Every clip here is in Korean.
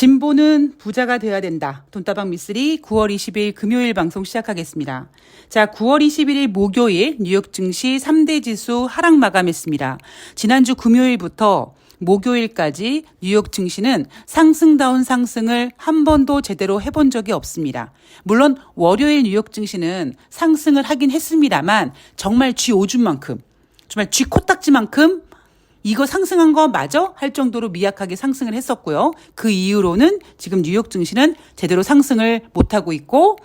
진보는 부자가 돼야 된다. 돈다방 미쓰리 9월 20일 금요일 방송 시작하겠습니다. 자, 9월 21일 목요일 뉴욕 증시 3대 지수 하락 마감했습니다. 지난주 금요일부터 목요일까지 뉴욕 증시는 상승다운 상승을 한 번도 제대로 해본 적이 없습니다. 물론 월요일 뉴욕 증시는 상승을 하긴 했습니다만 정말 쥐 오줌만큼, 정말 쥐 코딱지만큼 이거 상승한 거 맞아? 할 정도로 미약하게 상승을 했었고요. 그 이후로는 지금 뉴욕 증시는 제대로 상승을 못하고 있고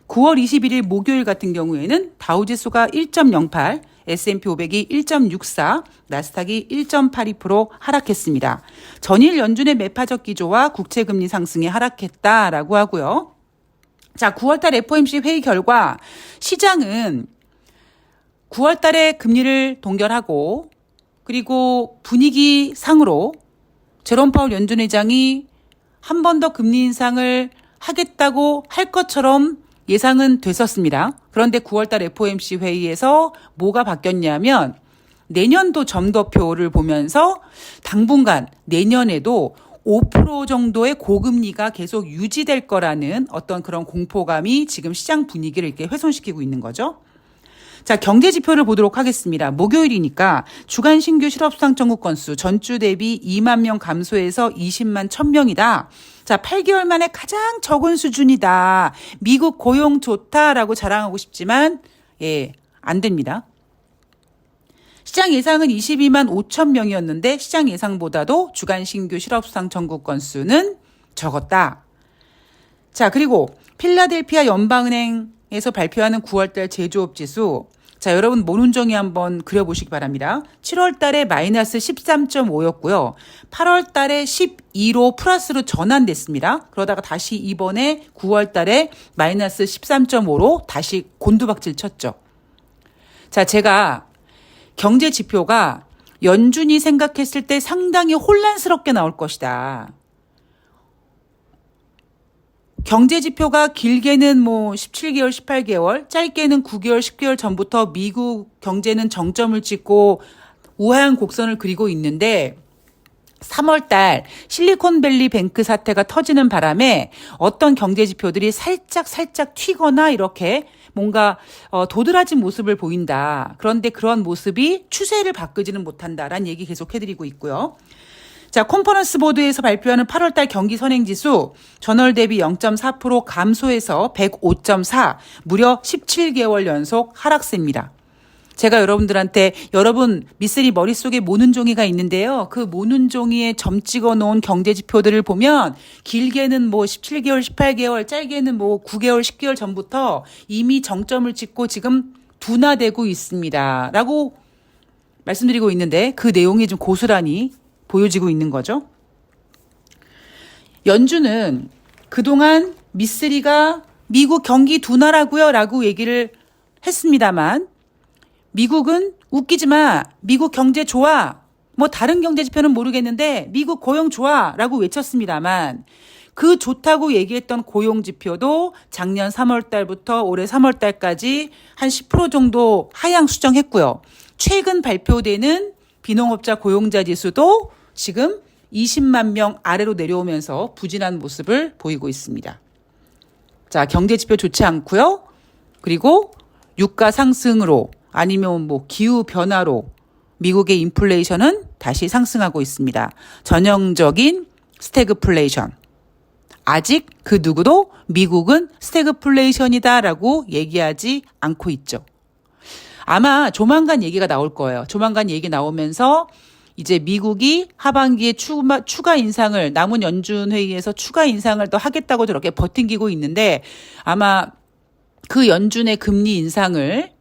9월 21일 목요일 같은 경우에는 다우지수가 1.08, S&P 500이 1.64, 나스닥이 1.82% 하락했습니다. 전일 연준의 매파적 기조와 국채금리 상승에 하락했다라고 하고요. 자, 9월달 FOMC 회의 결과 시장은 9월달에 금리를 동결하고 그리고 분위기 상으로 제롬 파월 연준 의장이 한 번 더 금리 인상을 하겠다고 할 것처럼 예상은 됐었습니다. 그런데 9월달 FOMC 회의에서 뭐가 바뀌었냐면 내년도 점도표를 보면서 당분간 내년에도 5% 정도의 고금리가 계속 유지될 거라는 어떤 그런 공포감이 지금 시장 분위기를 이렇게 훼손시키고 있는 거죠. 자, 경제 지표를 보도록 하겠습니다. 목요일이니까 주간 신규 실업수당 청구 건수 전주 대비 2만 명 감소해서 20만 1,000명이다. 자, 8개월 만에 가장 적은 수준이다. 미국 고용 좋다라고 자랑하고 싶지만 안 됩니다. 시장 예상은 22만 5천 명이었는데 시장 예상보다도 주간 신규 실업수당 청구 건수는 적었다. 자, 그리고 필라델피아 연방은행에서 발표하는 9월달 제조업 지수. 자, 여러분 모눈종이 한번 그려보시기 바랍니다. 7월 달에 마이너스 13.5였고요. 8월 달에 12로 플러스로 전환됐습니다. 그러다가 다시 이번에 9월 달에 마이너스 13.5로 다시 곤두박질 쳤죠. 자, 제가 경제 지표가 연준이 생각했을 때 상당히 혼란스럽게 나올 것이다. 경제 지표가 길게는 17개월, 18개월, 짧게는 9개월, 10개월 전부터 미국 경제는 정점을 찍고 우하한 곡선을 그리고 있는데 3월 달 실리콘밸리 뱅크 사태가 터지는 바람에 어떤 경제 지표들이 살짝 튀거나 이렇게 뭔가 도드라진 모습을 보인다. 그런데 그런 모습이 추세를 바꾸지는 못한다라는 얘기 계속 해드리고 있고요. 자, 컨퍼런스 보드에서 발표하는 8월달 경기 선행지수 전월 대비 0.4% 감소해서 105.4, 무려 17개월 연속 하락세입니다. 제가 여러분들한테 여러분 미쓰리 머릿속에 모눈종이가 있는데요. 그 모눈종이에 점 찍어 놓은 경제 지표들을 보면 길게는 17개월, 18개월, 짧게는 9개월, 10개월 전부터 이미 정점을 찍고 지금 둔화되고 있습니다. 라고 말씀드리고 있는데 그 내용이 좀 고스란히 보여지고 있는 거죠. 연준은 그동안 미쓰리가 미국 경기 둔화라고요 라고 얘기를 했습니다만 미국은 웃기지 마. 미국 경제 좋아. 다른 경제 지표는 모르겠는데 미국 고용 좋아 라고 외쳤습니다만 그 좋다고 얘기했던 고용 지표도 작년 3월 달부터 올해 3월 달까지 한 10% 정도 하향 수정했고요. 최근 발표되는 비농업자 고용자 지수도 지금 20만 명 아래로 내려오면서 부진한 모습을 보이고 있습니다. 자, 경제 지표 좋지 않고요. 그리고 유가 상승으로 아니면 기후 변화로 미국의 인플레이션은 다시 상승하고 있습니다. 전형적인 스태그플레이션. 아직 그 누구도 미국은 스태그플레이션이다라고 얘기하지 않고 있죠. 아마 조만간 얘기가 나올 거예요. 조만간 얘기 나오면서 이제 미국이 하반기에 추가 인상을 남은 연준 회의에서 추가 인상을 더 하겠다고 저렇게 버팅기고 있는데 아마 그 연준의 금리 인상을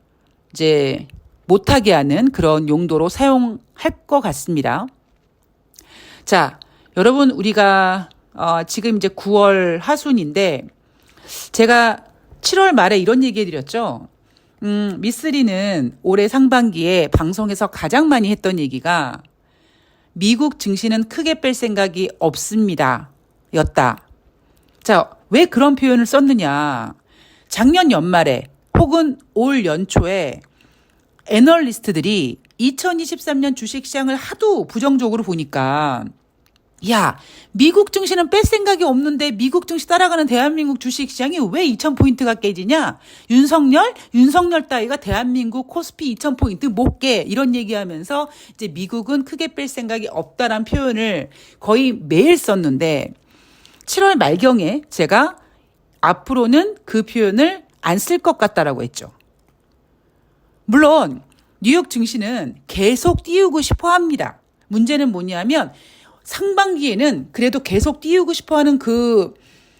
이제 못하게 하는 그런 용도로 사용할 것 같습니다. 자, 여러분 우리가 지금 이제 9월 하순인데 제가 7월 말에 이런 얘기 해드렸죠. 미쓰리는 올해 상반기에 방송에서 가장 많이 했던 얘기가 미국 증시는 크게 뺄 생각이 없습니다. 였다. 자, 왜 그런 표현을 썼느냐. 작년 연말에 혹은 올 연초에 애널리스트들이 2023년 주식시장을 하도 부정적으로 보니까 야, 미국 증시는 뺄 생각이 없는데 미국 증시 따라가는 대한민국 주식시장이 왜 2,000포인트가 깨지냐? 윤석열 따위가 대한민국 코스피 2,000포인트 못 깨. 이런 얘기하면서 이제 미국은 크게 뺄 생각이 없다란 표현을 거의 매일 썼는데 7월 말경에 제가 앞으로는 그 표현을 안 쓸 것 같다라고 했죠. 물론 뉴욕 증시는 계속 띄우고 싶어 합니다. 문제는 뭐냐면 상반기에는 그래도 계속 띄우고 싶어 하는 그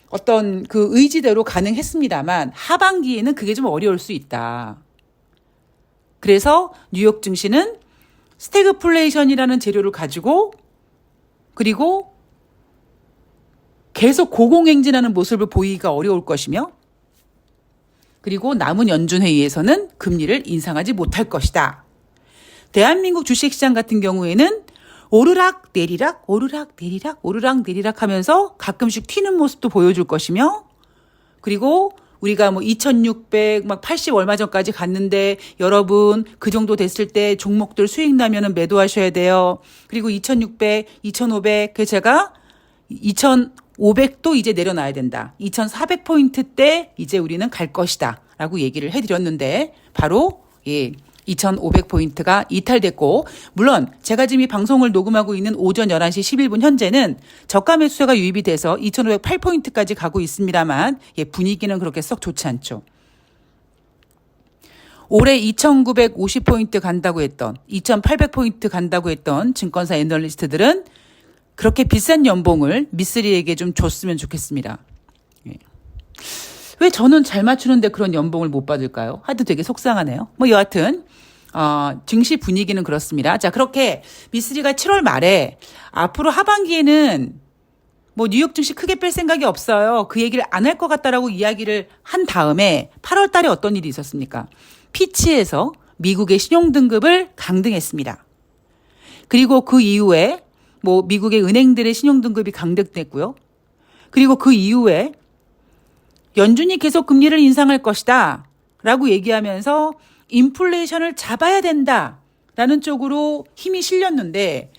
어떤 그 의지대로 가능했습니다만 하반기에는 그게 좀 어려울 수 있다. 그래서 뉴욕 증시는 스태그플레이션이라는 재료를 가지고 그리고 계속 고공행진하는 모습을 보이기가 어려울 것이며 그리고 남은 연준회의에서는 금리를 인상하지 못할 것이다. 대한민국 주식시장 같은 경우에는 오르락 내리락 오르락 내리락 오르락 내리락 하면서 가끔씩 튀는 모습도 보여줄 것이며 그리고 우리가 뭐 2600 막 80 얼마 전까지 갔는데 여러분 그 정도 됐을 때 종목들 수익 나면은 매도하셔야 돼요. 그리고 2600, 2500 그 제가 2500도 이제 내려놔야 된다. 2400포인트 때 이제 우리는 갈 것이다. 라고 얘기를 해드렸는데 바로 2500포인트가 이탈됐고 물론 제가 지금 이 방송을 녹음하고 있는 오전 11시 11분 현재는 저가 매수세가 유입이 돼서 2508포인트까지 가고 있습니다만 분위기는 그렇게 썩 좋지 않죠. 올해 2950포인트 간다고 했던 2800포인트 간다고 했던 증권사 애널리스트들은 그렇게 비싼 연봉을 미쓰리에게 좀 줬으면 좋겠습니다. 왜 저는 잘 맞추는데 그런 연봉을 못 받을까요? 하여튼 되게 속상하네요. 뭐 여하튼 증시 분위기는 그렇습니다. 자, 그렇게 미쓰리가 7월 말에 앞으로 하반기에는 뭐 뉴욕 증시 크게 뺄 생각이 없어요. 그 얘기를 안 할 것 같다라고 이야기를 한 다음에 8월 달에 어떤 일이 있었습니까? 피치에서 미국의 신용등급을 강등했습니다. 그리고 그 이후에 뭐 미국의 은행들의 신용등급이 강등됐고요. 그리고 그 이후에 연준이 계속 금리를 인상할 것이다 라고 얘기하면서 인플레이션을 잡아야 된다 라는 쪽으로 힘이 실렸는데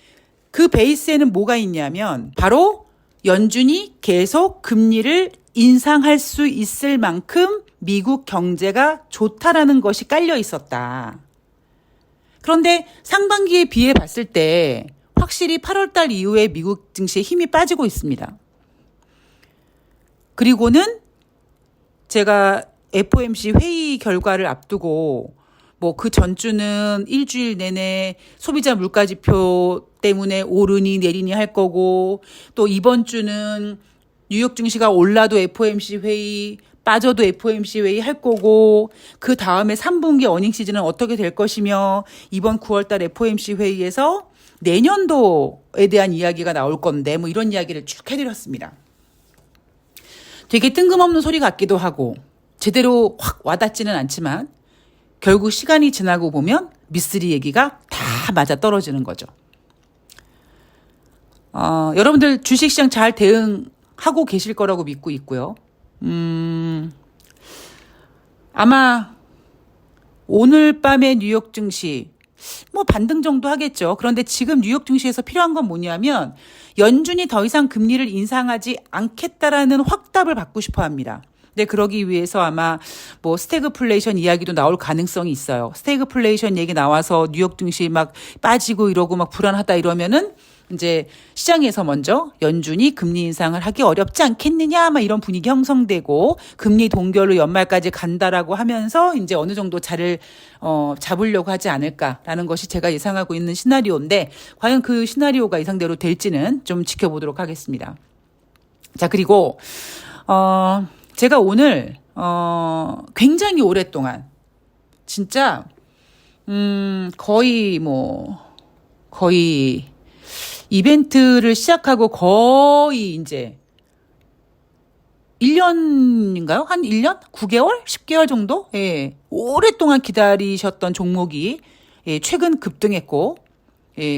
그 베이스에는 뭐가 있냐면 바로 연준이 계속 금리를 인상할 수 있을 만큼 미국 경제가 좋다라는 것이 깔려 있었다. 그런데 상반기에 비해 봤을 때 확실히 8월 달 이후에 미국 증시에 힘이 빠지고 있습니다. 그리고는 제가 FOMC 회의 결과를 앞두고 뭐 그 전주는 일주일 내내 소비자 물가지표 때문에 오르니 내리니 할 거고 또 이번 주는 뉴욕 증시가 올라도 FOMC 회의 빠져도 FOMC 회의 할 거고 그 다음에 3분기 어닝 시즌은 어떻게 될 것이며 이번 9월 달 FOMC 회의에서 내년도에 대한 이야기가 나올 건데 뭐 이런 이야기를 쭉 해드렸습니다. 되게 뜬금없는 소리 같기도 하고 제대로 확 와닿지는 않지만 결국 시간이 지나고 보면 미쓰리 얘기가 다 맞아 떨어지는 거죠. 여러분들 주식시장 잘 대응하고 계실 거라고 믿고 있고요. 아마 오늘 밤에 뉴욕 증시 뭐 반등 정도 하겠죠. 그런데 지금 뉴욕 증시에서 필요한 건 뭐냐면 연준이 더 이상 금리를 인상하지 않겠다라는 확답을 받고 싶어 합니다. 근데 그러기 위해서 아마 뭐 스태그플레이션 이야기도 나올 가능성이 있어요. 스태그플레이션 얘기 나와서 뉴욕 증시 막 빠지고 이러고 막 불안하다 이러면은 이제 시장에서 먼저 연준이 금리 인상을 하기 어렵지 않겠느냐 막 이런 분위기 형성되고 금리 동결로 연말까지 간다라고 하면서 이제 어느 정도 자리를 잡으려고 하지 않을까라는 것이 제가 예상하고 있는 시나리오인데 과연 그 시나리오가 예상대로 될지는 좀 지켜보도록 하겠습니다. 자, 그리고 제가 오늘 굉장히 오랫동안 진짜 거의 이벤트를 시작하고 거의 이제 1년인가요? 한 1년? 9개월? 10개월 정도? 예. 오랫동안 기다리셨던 종목이 최근 급등했고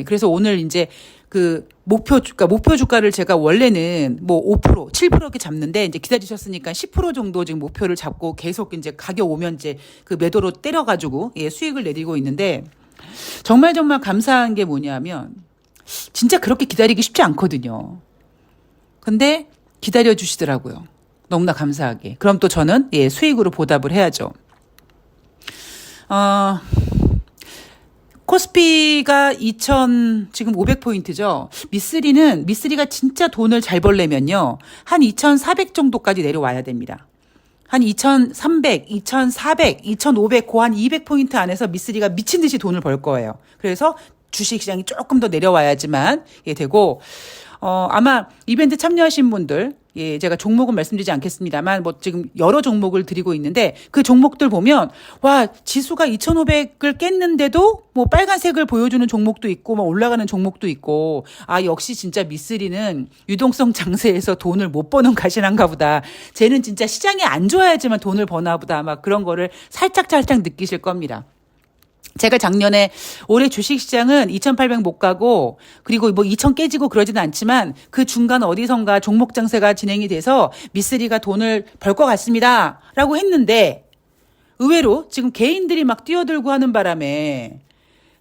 그래서 오늘 이제 그 목표 주가를 제가 원래는 뭐 5%, 7% 이렇게 잡는데 이제 기다리셨으니까 10% 정도 지금 목표를 잡고 계속 이제 가격 오면 이제 그 매도로 때려가지고 수익을 내리고 있는데 정말 감사한 게 뭐냐면 진짜 그렇게 기다리기 쉽지 않거든요. 근데 기다려 주시더라고요. 너무나 감사하게. 그럼 또 저는 수익으로 보답을 해야죠. 코스피가 지금 500포인트죠. 미쓰리가 진짜 돈을 잘 벌려면요. 한 2,400 정도까지 내려와야 됩니다. 한 2,300, 2,400, 2,500, 그 한 200포인트 안에서 미쓰리가 미친 듯이 돈을 벌 거예요. 그래서 주식시장이 조금 더 내려와야지만 되고, 아마 이벤트 참여하신 분들, 제가 종목은 말씀드리지 않겠습니다만, 지금 여러 종목을 드리고 있는데, 그 종목들 보면, 와, 지수가 2,500을 깼는데도, 빨간색을 보여주는 종목도 있고, 올라가는 종목도 있고, 역시 진짜 미쓰리는 유동성 장세에서 돈을 못 버는 가시난가 보다. 쟤는 진짜 시장이 안 좋아야지만 돈을 버나 보다. 그런 거를 살짝 느끼실 겁니다. 제가 작년에 올해 주식시장은 2,800 못 가고 그리고 2,000 깨지고 그러지는 않지만 그 중간 어디선가 종목 장세가 진행이 돼서 미쓰리가 돈을 벌 것 같습니다. 라고 했는데 의외로 지금 개인들이 막 뛰어들고 하는 바람에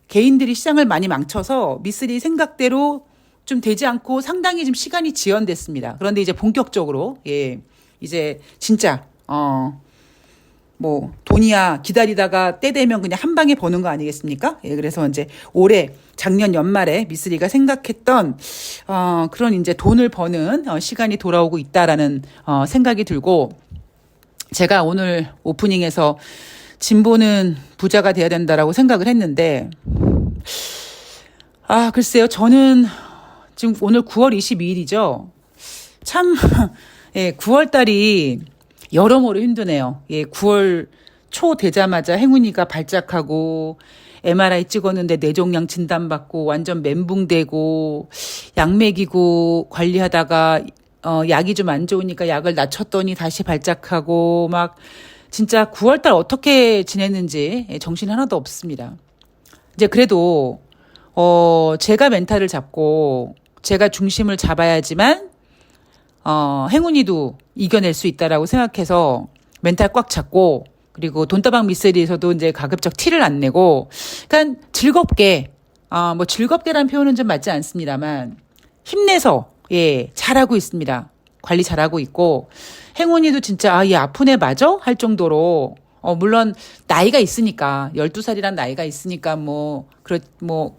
개인들이 시장을 많이 망쳐서 미쓰리 생각대로 좀 되지 않고 상당히 좀 시간이 지연됐습니다. 그런데 이제 본격적으로 이제 진짜 돈이야 기다리다가 때 되면 그냥 한 방에 버는 거 아니겠습니까? 그래서 이제 작년 연말에 미쓰리가 생각했던 그런 이제 돈을 버는 시간이 돌아오고 있다라는 생각이 들고, 제가 오늘 오프닝에서 진보는 부자가 돼야 된다라고 생각을 했는데, 글쎄요. 저는 지금 오늘 9월 22일이죠. 참 9월 달이 여러모로 힘드네요. 9월 초 되자마자 행운이가 발작하고 MRI 찍었는데 뇌종양 진단받고 완전 멘붕되고 약 먹이고 관리하다가 약이 좀 안 좋으니까 약을 낮췄더니 다시 발작하고 진짜 9월 달 어떻게 지냈는지 정신 하나도 없습니다. 이제 그래도 제가 멘탈을 잡고 제가 중심을 잡아야지만 행운이도 이겨낼 수 있다라고 생각해서 멘탈 꽉 잡고, 그리고 돈다방 미쓰리에서도 이제 가급적 티를 안 내고, 그러니까 즐겁게, 즐겁게라는 표현은 좀 맞지 않습니다만, 힘내서, 잘하고 있습니다. 관리 잘하고 있고, 행운이도 진짜, 얘 아픈 애 맞아? 할 정도로, 물론, 나이가 있으니까, 12살이란 나이가 있으니까,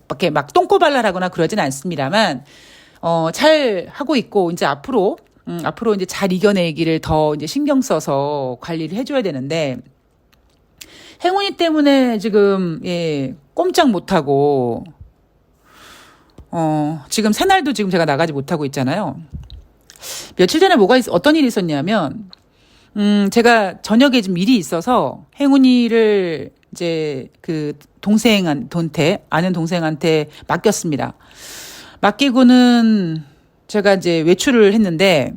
밖에 똥꼬발랄하거나 그러진 않습니다만, 잘 하고 있고, 이제 앞으로 이제 잘 이겨내기를 더 이제 신경 써서 관리를 해줘야 되는데, 행운이 때문에 지금, 꼼짝 못하고, 지금 새날도 지금 제가 나가지 못하고 있잖아요. 며칠 전에 어떤 일이 있었냐면, 제가 저녁에 좀 일이 있어서 행운이를 이제 아는 동생한테 맡겼습니다. 맡기고는 제가 이제 외출을 했는데,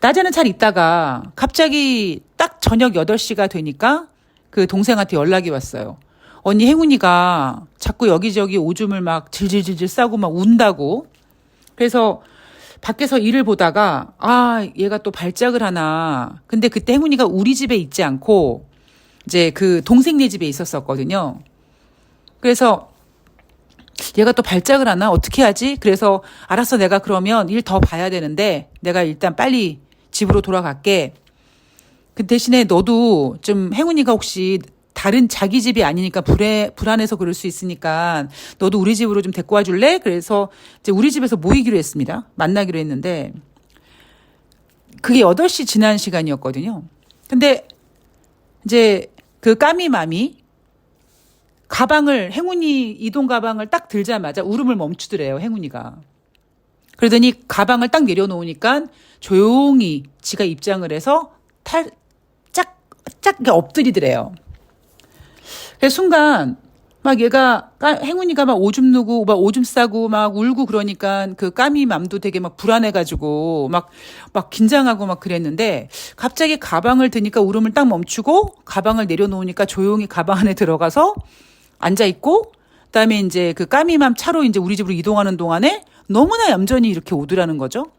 낮에는 잘 있다가 갑자기 딱 저녁 8시가 되니까 그 동생한테 연락이 왔어요. 언니 행운이가 자꾸 여기저기 오줌을 질질질질 싸고 운다고. 그래서 밖에서 일을 보다가 얘가 또 발작을 하나. 근데 그때 행운이가 우리 집에 있지 않고 이제 그 동생네 집에 있었었거든요. 그래서 얘가 또 발작을 하나? 어떻게 하지? 그래서 알았어, 내가 그러면 일 더 봐야 되는데 내가 일단 빨리 집으로 돌아갈게. 그 대신에 너도 좀 행운이가 혹시 다른 자기 집이 아니니까 불안해서 그럴 수 있으니까 너도 우리 집으로 좀 데리고 와줄래? 그래서 이제 우리 집에서 모이기로 했습니다. 만나기로 했는데 그게 8시 지난 시간이었거든요. 근데 이제 그 까미맘이 행운이 이동 가방을 딱 들자마자 울음을 멈추더래요, 행운이가. 그러더니 가방을 딱 내려놓으니까 조용히 지가 입장을 해서 짝 엎드리더래요. 그래서 순간 행운이가 오줌 누고 오줌 싸고 울고 그러니까 그 까미맘도 되게 불안해가지고 긴장하고 그랬는데 갑자기 가방을 드니까 울음을 딱 멈추고 가방을 내려놓으니까 조용히 가방 안에 들어가서 앉아있고, 그다음에 이제 그 까미맘 차로 이제 우리 집으로 이동하는 동안에 너무나 얌전히 이렇게 오더라는 거죠.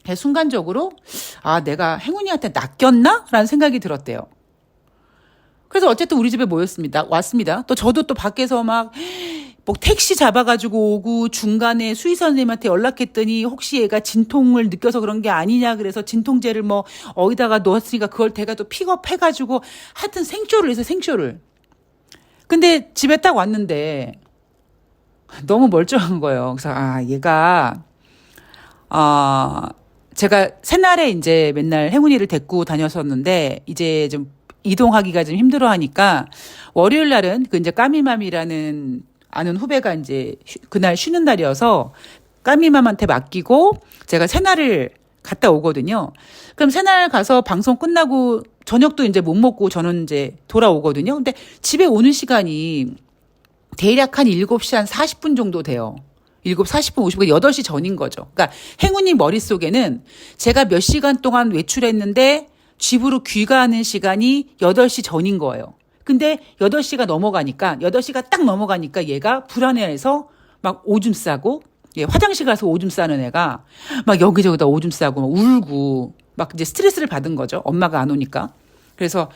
그래서 순간적으로 내가 행운이한테 낚였나? 라는 생각이 들었대요. 그래서 어쨌든 우리 집에 왔습니다. 또 저도 또 밖에서 뭐 택시 잡아가지고 오고 중간에 수의사 선생님한테 연락했더니 혹시 얘가 진통을 느껴서 그런 게 아니냐 그래서 진통제를 뭐 어디다가 넣었으니까 그걸 걔가 또 픽업해가지고 하여튼 생쇼를 해서 생쇼를. 근데 집에 딱 왔는데 너무 멀쩡한 거예요. 그래서 얘가 제가 새날에 이제 맨날 행운이를 데리고 다녔었는데 이제 좀 이동하기가 좀 힘들어 하니까 월요일 날은 그 이제 까미맘이라는 아는 후배가 이제 그날 쉬는 날이어서 까미맘한테 맡기고 제가 새날을 갔다 오거든요. 그럼 새날 가서 방송 끝나고 저녁도 이제 못 먹고 저는 이제 돌아오거든요. 근데 집에 오는 시간이 대략 한 7시 한 40분 정도 돼요. 7, 40분, 50분, 8시 전인 거죠. 그러니까 행운이 머릿속에는 제가 몇 시간 동안 외출했는데 집으로 귀가하는 시간이 8시 전인 거예요. 근데 8시가 넘어가니까, 8시가 딱 넘어가니까 얘가 불안해해서 막 오줌 싸고, 화장실 가서 오줌 싸는 애가 막 여기저기다 오줌 싸고 막 울고 막 이제 스트레스를 받은 거죠. 엄마가 안 오니까. 그래서,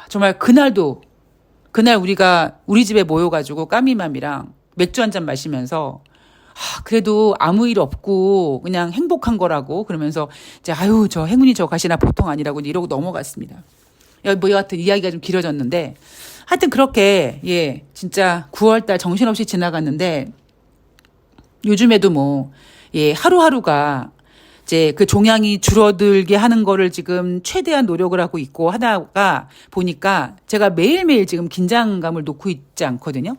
정말 그날 우리가 우리 집에 모여가지고 까미맘이랑 맥주 한 잔 마시면서 그래도 아무 일 없고 그냥 행복한 거라고 그러면서 이제 저 행운이 저 가시나 보통 아니라고 이러고 넘어갔습니다. 뭐 여하튼 이야기가 좀 길어졌는데 하여튼 그렇게 진짜 9월달 정신없이 지나갔는데 요즘에도 뭐 하루하루가 이제 그 종양이 줄어들게 하는 거를 지금 최대한 노력을 하고 있고 하다가 보니까 제가 매일매일 지금 긴장감을 놓고 있지 않거든요.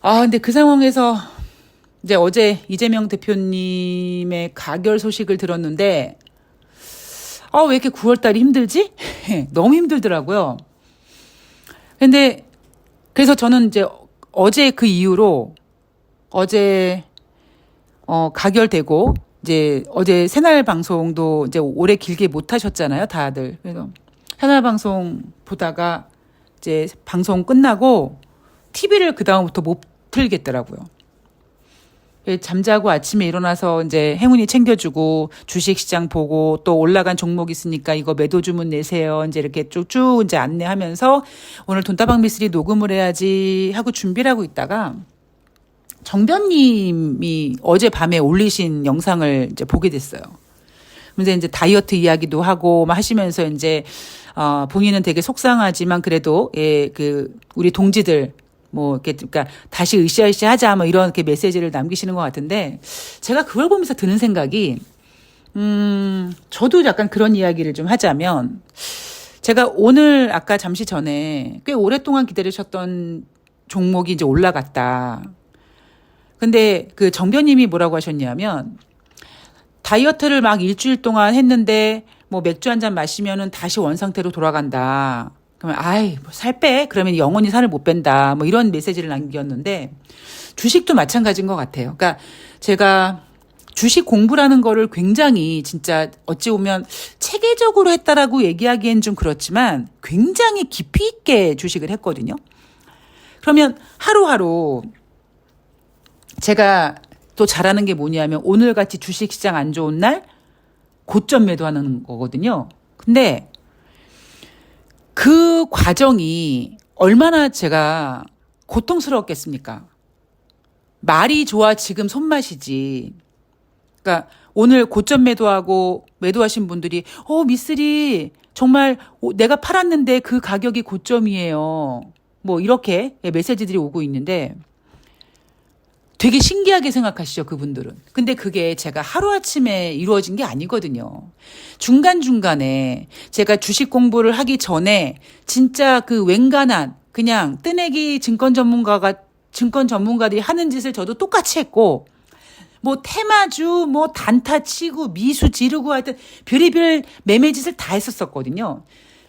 근데 그 상황에서 이제 어제 이재명 대표님의 가결 소식을 들었는데, 왜 이렇게 9월달이 힘들지? 너무 힘들더라고요. 근데, 그래서 저는 이제 어제 그 이후로, 가결되고, 이제 어제 새날 방송도 이제 오래 길게 못 하셨잖아요, 다들. 그래서 새날 방송 보다가 이제 방송 끝나고 TV를 그다음부터 못 틀겠더라고요. 잠자고 아침에 일어나서 이제 행운이 챙겨주고 주식시장 보고 또 올라간 종목 있으니까 이거 매도 주문 내세요. 이제 이렇게 쭉쭉 이제 안내하면서 오늘 돈다방 미스리 녹음을 해야지 하고 준비를 하고 있다가 정변님이 어젯밤에 올리신 영상을 이제 보게 됐어요. 근데 이제 다이어트 이야기도 하고 막 하시면서 이제 본인은 되게 속상하지만 그래도 우리 동지들 그러니까 다시 으쌰으쌰 하자 뭐 이런 이렇게 메시지를 남기시는 것 같은데 제가 그걸 보면서 드는 생각이 저도 약간 그런 이야기를 좀 하자면 제가 오늘 아까 잠시 전에 꽤 오랫동안 기다리셨던 종목이 이제 올라갔다. 근데 그 정변님이 뭐라고 하셨냐면 다이어트를 막 일주일 동안 했는데 뭐 맥주 한 잔 마시면은 다시 원상태로 돌아간다. 그러면 살 빼. 그러면 영원히 살을 못 뺀다. 뭐 이런 메시지를 남겼는데 주식도 마찬가지인 것 같아요. 그러니까 제가 주식 공부라는 거를 굉장히 진짜 어찌 보면 체계적으로 했다라고 얘기하기엔 좀 그렇지만 굉장히 깊이 있게 주식을 했거든요. 그러면 하루하루 제가 또 잘하는 게 뭐냐면 오늘같이 주식시장 안 좋은 날 고점 매도하는 거거든요. 근데 그 과정이 얼마나 제가 고통스러웠겠습니까? 말이 좋아 지금 손맛이지. 그러니까 오늘 고점 매도하고 매도하신 분들이 미쓰리 정말 내가 팔았는데 그 가격이 고점이에요. 뭐 이렇게 메시지들이 오고 있는데 되게 신기하게 생각하시죠, 그분들은. 근데 그게 제가 하루아침에 이루어진 게 아니거든요. 중간중간에 제가 주식 공부를 하기 전에 진짜 그 웬간한 그냥 뜨내기 증권 전문가들이 하는 짓을 저도 똑같이 했고, 뭐 테마주, 뭐 단타 치고 미수 지르고 하여튼 별의별 매매짓을 다 했었거든요.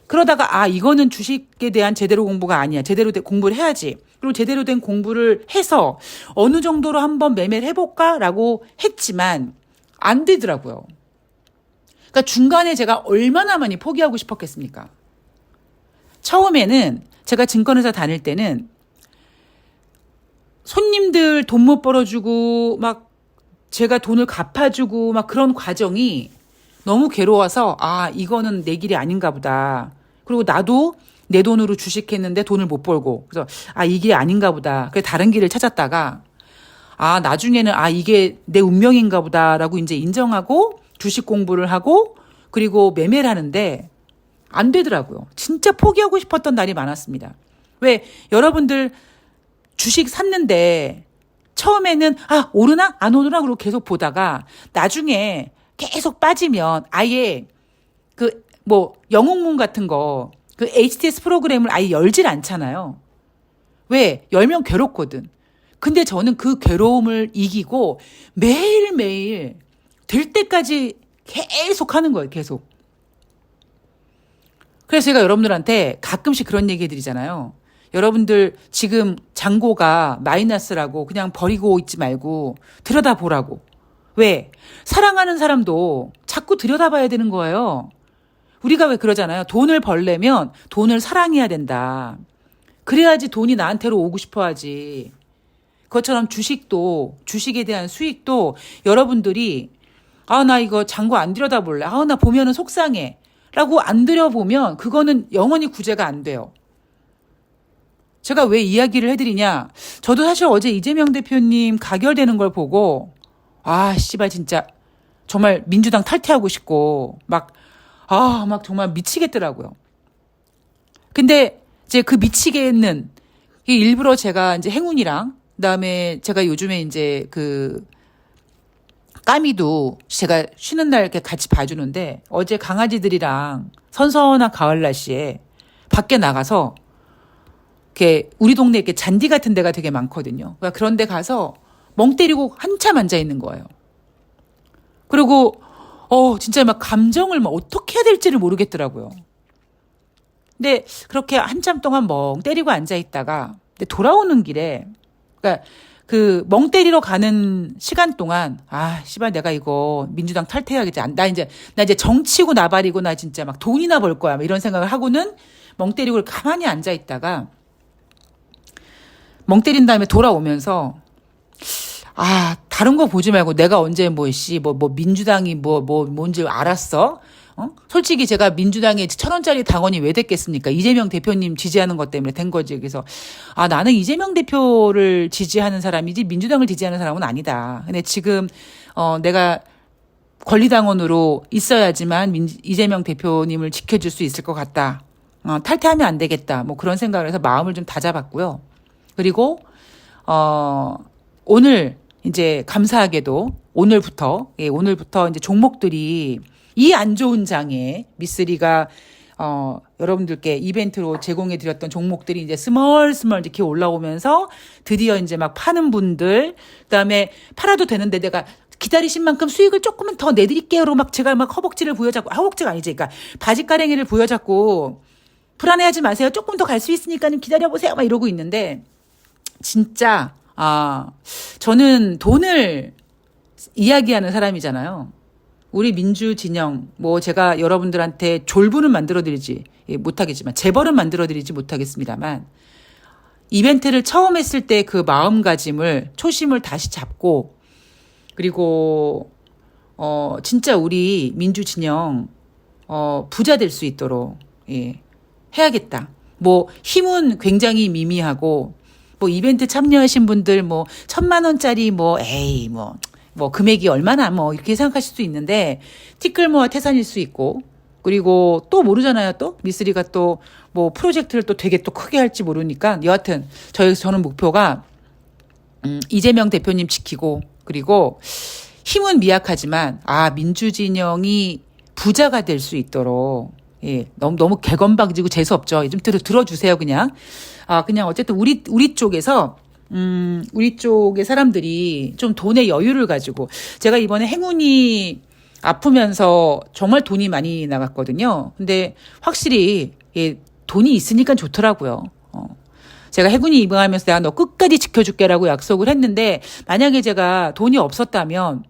그러다가 이거는 주식에 대한 제대로 공부가 아니야. 제대로 공부를 해야지. 그리고 제대로 된 공부를 해서 어느 정도로 한번 매매를 해볼까라고 했지만 안 되더라고요. 그러니까 중간에 제가 얼마나 많이 포기하고 싶었겠습니까? 처음에는 제가 증권회사 다닐 때는 손님들 돈 못 벌어주고 막 제가 돈을 갚아주고 막 그런 과정이 너무 괴로워서 이거는 내 길이 아닌가 보다. 그리고 나도 내 돈으로 주식했는데 돈을 못 벌고. 그래서 이게 아닌가 보다. 그래서 다른 길을 찾았다가 나중에는 이게 내 운명인가 보다라고 이제 인정하고 주식 공부를 하고 그리고 매매를 하는데 안 되더라고요. 진짜 포기하고 싶었던 날이 많았습니다. 왜 여러분들 주식 샀는데 처음에는 오르나 안 오르나 그러고 계속 보다가 나중에 계속 빠지면 아예 영웅문 같은 거 그 HTS 프로그램을 아예 열질 않잖아요. 왜? 열면 괴롭거든. 근데 저는 그 괴로움을 이기고 매일매일 될 때까지 계속 하는 거예요. 계속. 그래서 제가 여러분들한테 가끔씩 그런 얘기 해드리잖아요. 여러분들 지금 잔고가 마이너스라고 그냥 버리고 있지 말고 들여다보라고. 왜? 사랑하는 사람도 자꾸 들여다봐야 되는 거예요. 우리가 왜 그러잖아요. 돈을 벌려면 돈을 사랑해야 된다. 그래야지 돈이 나한테로 오고 싶어 하지. 그것처럼 주식에 대한 수익도 여러분들이 나 이거 잔고 안 들여다볼래. 나 보면은 속상해. 라고 안 들여보면 그거는 영원히 구제가 안 돼요. 제가 왜 이야기를 해드리냐. 저도 사실 어제 이재명 대표님 가결되는 걸 보고 씨발 진짜 정말 민주당 탈퇴하고 싶고 막 정말 미치겠더라고요. 근데 이제 그 미치겠는 일부러 제가 이제 행운이랑 그다음에 제가 요즘에 이제 까미도 제가 쉬는 날 이렇게 같이 봐주는데 어제 강아지들이랑 선선한 가을 날씨에 밖에 나가서 이렇게 우리 동네 이렇게 잔디 같은 데가 되게 많거든요. 그러니까 그런 데 가서 멍 때리고 한참 앉아 있는 거예요. 그리고 진짜 막 감정을 어떻게 해야 될지를 모르겠더라고요. 근데 그렇게 한참 동안 멍 때리고 앉아 있다가 돌아오는 길에 그러니까 그 멍 때리러 가는 시간 동안 씨발 내가 이거 민주당 탈퇴해야겠지. 나 이제 정치고 나발이고 나 진짜 막 돈이나 벌 거야. 이런 생각을 하고는 멍 때리고 가만히 앉아 있다가 멍 때린 다음에 돌아오면서 다른 거 보지 말고 내가 언제 민주당이 뭔지 알았어? 솔직히 제가 민주당에 1,000원짜리 당원이 왜 됐겠습니까? 이재명 대표님 지지하는 것 때문에 된 거지. 그래서 나는 이재명 대표를 지지하는 사람이지 민주당을 지지하는 사람은 아니다. 근데 지금 내가 권리당원으로 있어야지만 이재명 대표님을 지켜줄 수 있을 것 같다. 탈퇴하면 안 되겠다. 그런 생각을 해서 마음을 좀 다잡았고요. 그리고 오늘 이제 감사하게도 오늘부터 이제 종목들이 이 안 좋은 장에 미쓰리가 여러분들께 이벤트로 제공해 드렸던 종목들이 이제 스멀 이렇게 올라오면서 드디어 이제 막 파는 분들 그다음에 팔아도 되는데 내가 기다리신 만큼 수익을 조금은 더 내드릴게요로 제가 허벅지를 부여잡고 허벅지가 아니지. 그러니까 바지가랭이를 부여잡고 불안해하지 마세요. 조금 더 갈 수 있으니까는 기다려보세요. 이러고 있는데 진짜 저는 돈을 이야기하는 사람이잖아요. 우리 민주 진영 제가 여러분들한테 졸부는 만들어드리지 못하겠지만 재벌은 만들어드리지 못하겠습니다만 이벤트를 처음 했을 때 그 마음가짐을 초심을 다시 잡고 그리고 진짜 우리 민주 진영 부자 될 수 있도록 해야겠다. 힘은 굉장히 미미하고 이벤트 참여하신 분들 1,000만 원짜리 금액이 얼마나 이렇게 생각하실 수 있는데 티끌모아 태산일 수 있고 그리고 또 모르잖아요. 또 미쓰리가 또 프로젝트를 또 되게 또 크게 할지 모르니까 여하튼 저는 목표가 이재명 대표님 지키고 그리고 힘은 미약하지만 민주진영이 부자가 될 수 있도록 너무 개건방지고 재수없죠. 좀 들어주세요 그냥. 그냥 어쨌든 우리 쪽에서 우리 쪽의 사람들이 좀 돈의 여유를 가지고 제가 이번에 행운이 아프면서 정말 돈이 많이 나갔거든요. 근데 확실히 돈이 있으니까 좋더라고요. 제가 행운이 입응하면서 내가 너 끝까지 지켜줄게라고 약속을 했는데 만약에 제가 돈이 없었다면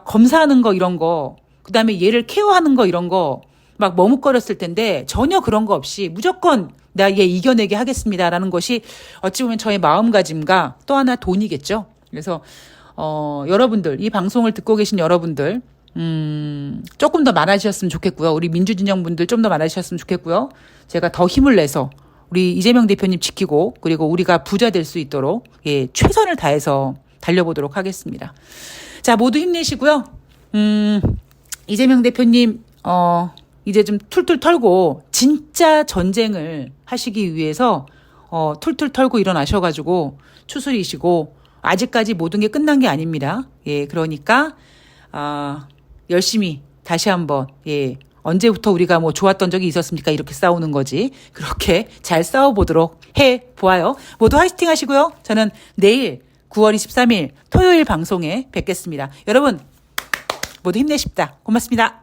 검사하는 거 이런 거 그다음에 얘를 케어하는 거 이런 거 머뭇거렸을 텐데 전혀 그런 거 없이 무조건 내가 얘 이겨내게 하겠습니다라는 것이 어찌 보면 저의 마음가짐과 또 하나 돈이겠죠. 그래서 여러분들 이 방송을 듣고 계신 여러분들 조금 더 많아지셨으면 좋겠고요. 우리 민주진영 분들 좀 더 많아지셨으면 좋겠고요. 제가 더 힘을 내서 우리 이재명 대표님 지키고 그리고 우리가 부자 될 수 있도록 예, 최선을 다해서 달려보도록 하겠습니다. 자, 모두 힘내시고요. 이재명 대표님 이제 좀 툴툴 털고 진짜 전쟁을 하시기 위해서 툴툴 털고 일어나셔가지고 추스리시고 아직까지 모든 게 끝난 게 아닙니다. 예, 그러니까 열심히 다시 한번 예. 언제부터 우리가 뭐 좋았던 적이 있었습니까? 이렇게 싸우는 거지. 그렇게 잘 싸워보도록 해 보아요. 모두 화이팅 하시고요. 저는 내일 9월 23일 토요일 방송에 뵙겠습니다. 여러분 모두 힘내십시다. 고맙습니다.